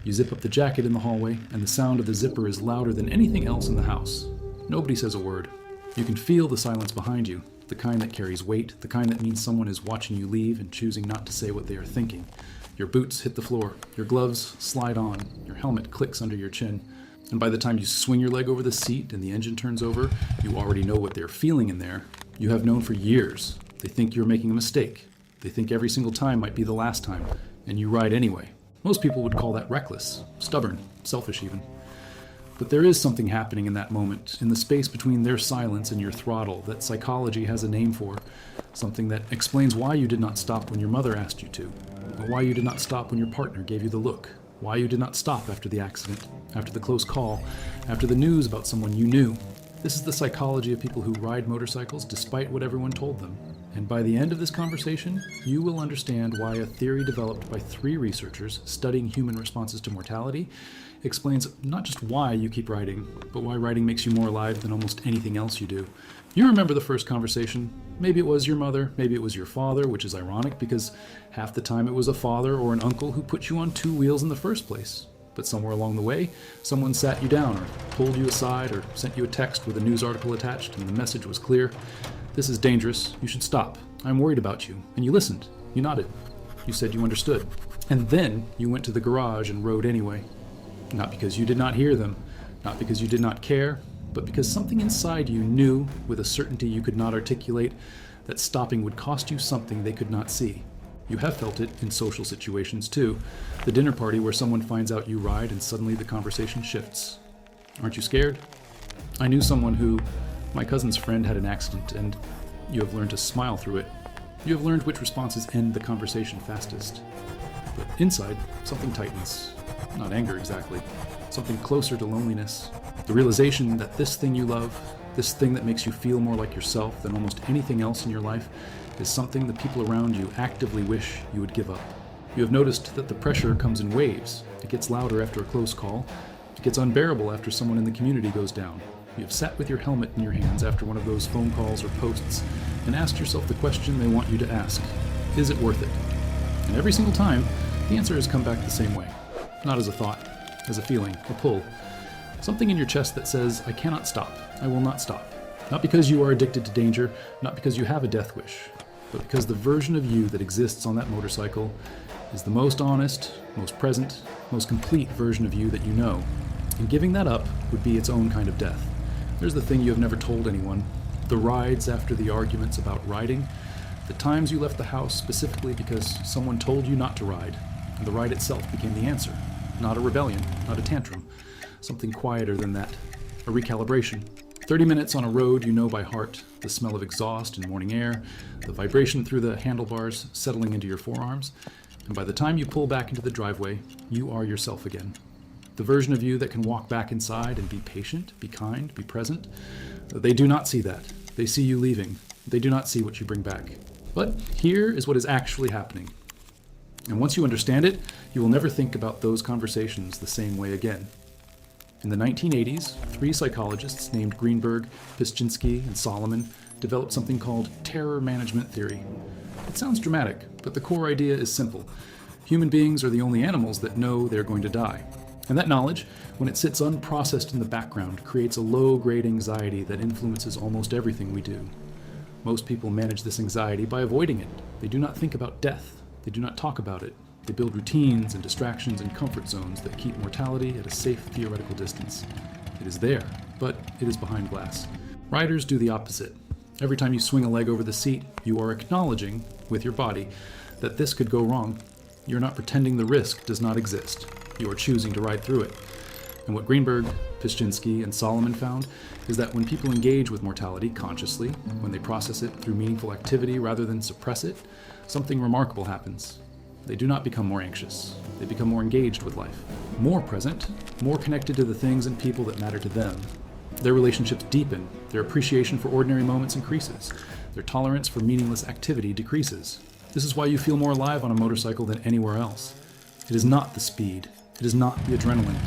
You zip up the jacket in the hallway, and the sound of the zipper is louder than anything else in the house. Nobody says a word. You can feel the silence behind you, the kind that carries weight, the kind that means someone is watching you leave and choosing not to say what they are thinking. Your boots hit the floor, your gloves slide on, your helmet clicks under your chin, and by the time you swing your leg over the seat and the engine turns over, you already know what they're feeling in there. You have known for years. They think you're making a mistake. They think every single time might be the last time, and you ride anyway. Most people would call that reckless, stubborn, selfish even. But there is something happening in that moment, in the space between their silence and your throttle, that psychology has a name for. Something that explains why you did not stop when your mother asked you to, or why you did not stop when your partner gave you the look, why you did not stop after the accident, after the close call, after the news about someone you knew. This is the psychology of people who ride motorcycles despite what everyone told them. And by the end of this conversation, you will understand why a theory developed by 3 researchers studying human responses to mortality explains not just why you keep riding, but why riding makes you more alive than almost anything else you do. You remember the first conversation. Maybe it was your mother, maybe it was your father, which is ironic because half the time it was a father or an uncle who put you on 2 wheels in the first place. But somewhere along the way, someone sat you down or pulled you aside or sent you a text with a news article attached, and the message was clear. This is dangerous. You should stop. I'm worried about you. And you listened. You nodded. You said you understood. And then you went to the garage and rode anyway. Not because you did not hear them, not because you did not care, but because something inside you knew, with a certainty you could not articulate, that stopping would cost you something they could not see. You have felt it in social situations too. The dinner party where someone finds out you ride and suddenly the conversation shifts. Aren't you scared? I knew someone who, my cousin's friend had an accident, and you have learned to smile through it. You have learned which responses end the conversation fastest. But inside, something tightens. Not anger exactly. Something closer to loneliness. The realization that this thing you love, this thing that makes you feel more like yourself than almost anything else in your life, is something the people around you actively wish you would give up. You have noticed that the pressure comes in waves. It gets louder after a close call. It gets unbearable after someone in the community goes down. You have sat with your helmet in your hands after one of those phone calls or posts and asked yourself the question they want you to ask. Is it worth it? And every single time, the answer has come back the same way. Not as a thought, as a feeling, a pull. Something in your chest that says, I cannot stop. I will not stop. Not because you are addicted to danger, not because you have a death wish, but because the version of you that exists on that motorcycle is the most honest, most present, most complete version of you that you know. And giving that up would be its own kind of death. There's the thing you have never told anyone. The rides after the arguments about riding. The times you left the house specifically because someone told you not to ride. And the ride itself became the answer. Not a rebellion, not a tantrum. Something quieter than that. A recalibration. 30 minutes on a road you know by heart, the smell of exhaust and morning air, the vibration through the handlebars settling into your forearms, and by the time you pull back into the driveway, you are yourself again. The version of you that can walk back inside and be patient, be kind, be present. They do not see that. They see you leaving. They do not see what you bring back. But here is what is actually happening. And once you understand it, you will never think about those conversations the same way again. In the 1980s, 3 psychologists named Greenberg, Pischinsky, and Solomon developed something called terror management theory. It sounds dramatic, but the core idea is simple. Human beings are the only animals that know they're going to die. And that knowledge, when it sits unprocessed in the background, creates a low-grade anxiety that influences almost everything we do. Most people manage this anxiety by avoiding it. They do not think about death. They do not talk about it. They build routines and distractions and comfort zones that keep mortality at a safe theoretical distance. It is there, but it is behind glass. Riders do the opposite. Every time you swing a leg over the seat, you are acknowledging, with your body, that this could go wrong. You're not pretending the risk does not exist. You are choosing to ride through it. And what Greenberg, Pischinsky, and Solomon found is that when people engage with mortality consciously, when they process it through meaningful activity rather than suppress it, something remarkable happens. They do not become more anxious. They become more engaged with life, more present, more connected to the things and people that matter to them. Their relationships deepen. Their appreciation for ordinary moments increases. Their tolerance for meaningless activity decreases. This is why you feel more alive on a motorcycle than anywhere else. It is not the speed. It is not the adrenaline.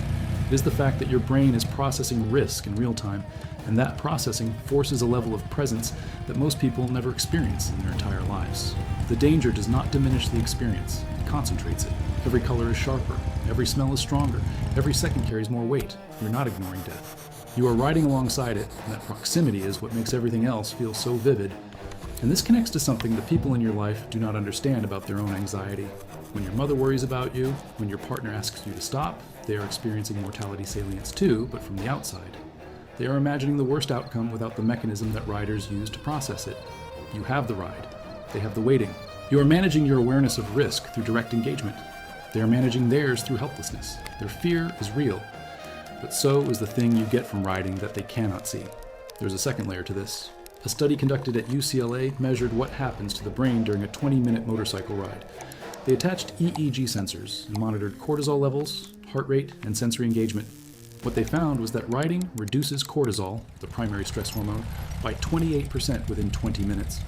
It is the fact that your brain is processing risk in real time, and that processing forces a level of presence that most people never experience in their entire lives. The danger does not diminish the experience. It concentrates it. Every color is sharper. Every smell is stronger. Every second carries more weight. You're not ignoring death. You are riding alongside it, and that proximity is what makes everything else feel so vivid. And this connects to something the people in your life do not understand about their own anxiety. When your mother worries about you, when your partner asks you to stop, they are experiencing mortality salience too, but from the outside. They are imagining the worst outcome without the mechanism that riders use to process it. You have the ride. They have the waiting. You are managing your awareness of risk through direct engagement. They are managing theirs through helplessness. Their fear is real. But so is the thing you get from riding that they cannot see. There's a second layer to this. A study conducted at UCLA measured what happens to the brain during a 20-minute motorcycle ride. They attached EEG sensors and monitored cortisol levels, heart rate, and sensory engagement. What they found was that riding reduces cortisol, the primary stress hormone, by 28% within 20 minutes.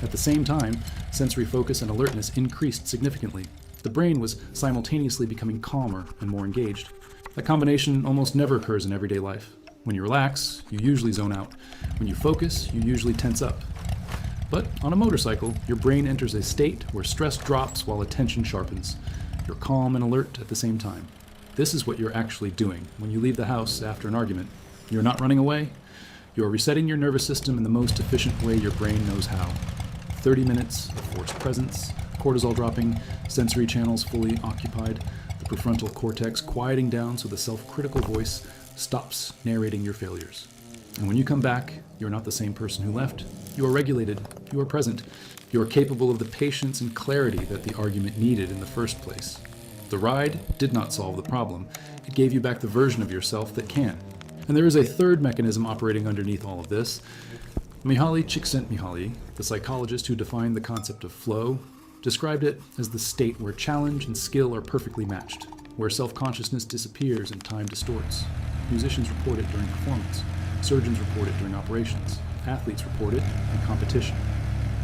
At the same time, sensory focus and alertness increased significantly. The brain was simultaneously becoming calmer and more engaged. That combination almost never occurs in everyday life. When you relax, you usually zone out. When you focus, you usually tense up. But on a motorcycle, your brain enters a state where stress drops while attention sharpens. You're calm and alert at the same time. This is what you're actually doing when you leave the house after an argument. You're not running away. You're resetting your nervous system in the most efficient way your brain knows how. 30 minutes of forced presence, cortisol dropping, sensory channels fully occupied, the prefrontal cortex quieting down so the self-critical voice stops narrating your failures. And when you come back, you're not the same person who left. You are regulated. You are present. You are capable of the patience and clarity that the argument needed in the first place. The ride did not solve the problem. It gave you back the version of yourself that can. And there is a third mechanism operating underneath all of this. Mihaly Csikszentmihalyi, the psychologist who defined the concept of flow, described it as the state where challenge and skill are perfectly matched, where self-consciousness disappears and time distorts. Musicians report it during performance. Surgeons report it during operations. Athletes report it in competition.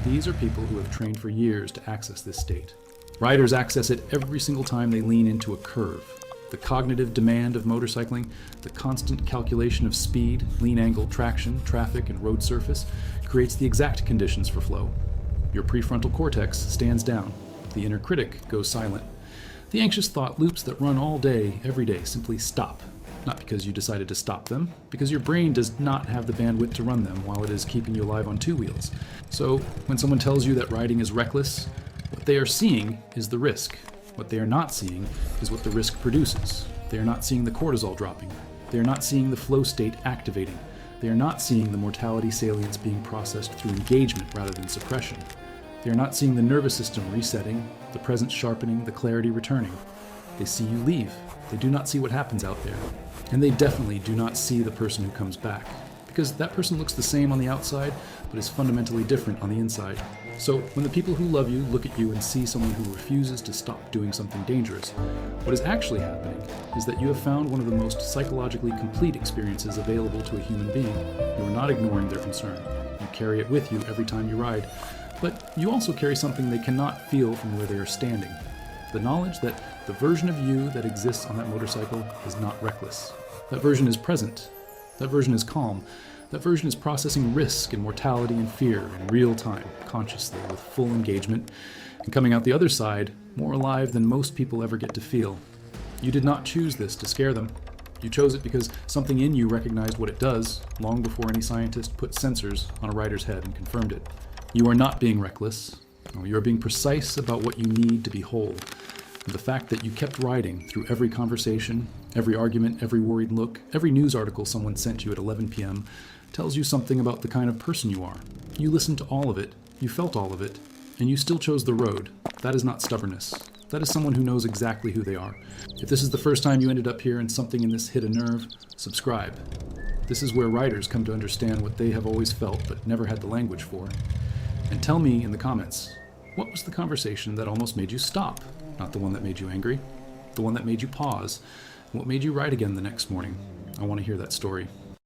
These are people who have trained for years to access this state. Riders access it every single time they lean into a curve. The cognitive demand of motorcycling, the constant calculation of speed, lean angle, traction, traffic, and road surface creates the exact conditions for flow. Your prefrontal cortex stands down. The inner critic goes silent. The anxious thought loops that run all day, every day, simply stop. Not because you decided to stop them, because your brain does not have the bandwidth to run them while it is keeping you alive on two wheels. So, when someone tells you that riding is reckless, what they are seeing is the risk. What they are not seeing is what the risk produces. They are not seeing the cortisol dropping. They are not seeing the flow state activating. They are not seeing the mortality salience being processed through engagement rather than suppression. They are not seeing the nervous system resetting, the presence sharpening, the clarity returning. They see you leave. They do not see what happens out there. And they definitely do not see the person who comes back, because that person looks the same on the outside, but is fundamentally different on the inside. So when the people who love you look at you and see someone who refuses to stop doing something dangerous, what is actually happening is that you have found one of the most psychologically complete experiences available to a human being. You are not ignoring their concern. You carry it with you every time you ride, but you also carry something they cannot feel from where they are standing. The knowledge that the version of you that exists on that motorcycle is not reckless. That version is present. That version is calm. That version is processing risk and mortality and fear in real time, consciously, with full engagement, and coming out the other side more alive than most people ever get to feel. You did not choose this to scare them. You chose it because something in you recognized what it does long before any scientist put sensors on a rider's head and confirmed it. You are not being reckless. No, you are being precise about what you need to be whole. And the fact that you kept riding through every conversation, every argument, every worried look, every news article someone sent you at 11 p.m. tells you something about the kind of person you are. You listened to all of it, you felt all of it, and you still chose the road. That is not stubbornness. That is someone who knows exactly who they are. If this is the first time you ended up here and something in this hit a nerve, subscribe. This is where riders come to understand what they have always felt but never had the language for. And tell me in the comments, what was the conversation that almost made you stop? Not the one that made you angry, the one that made you pause, what made you ride again the next morning. I want to hear that story.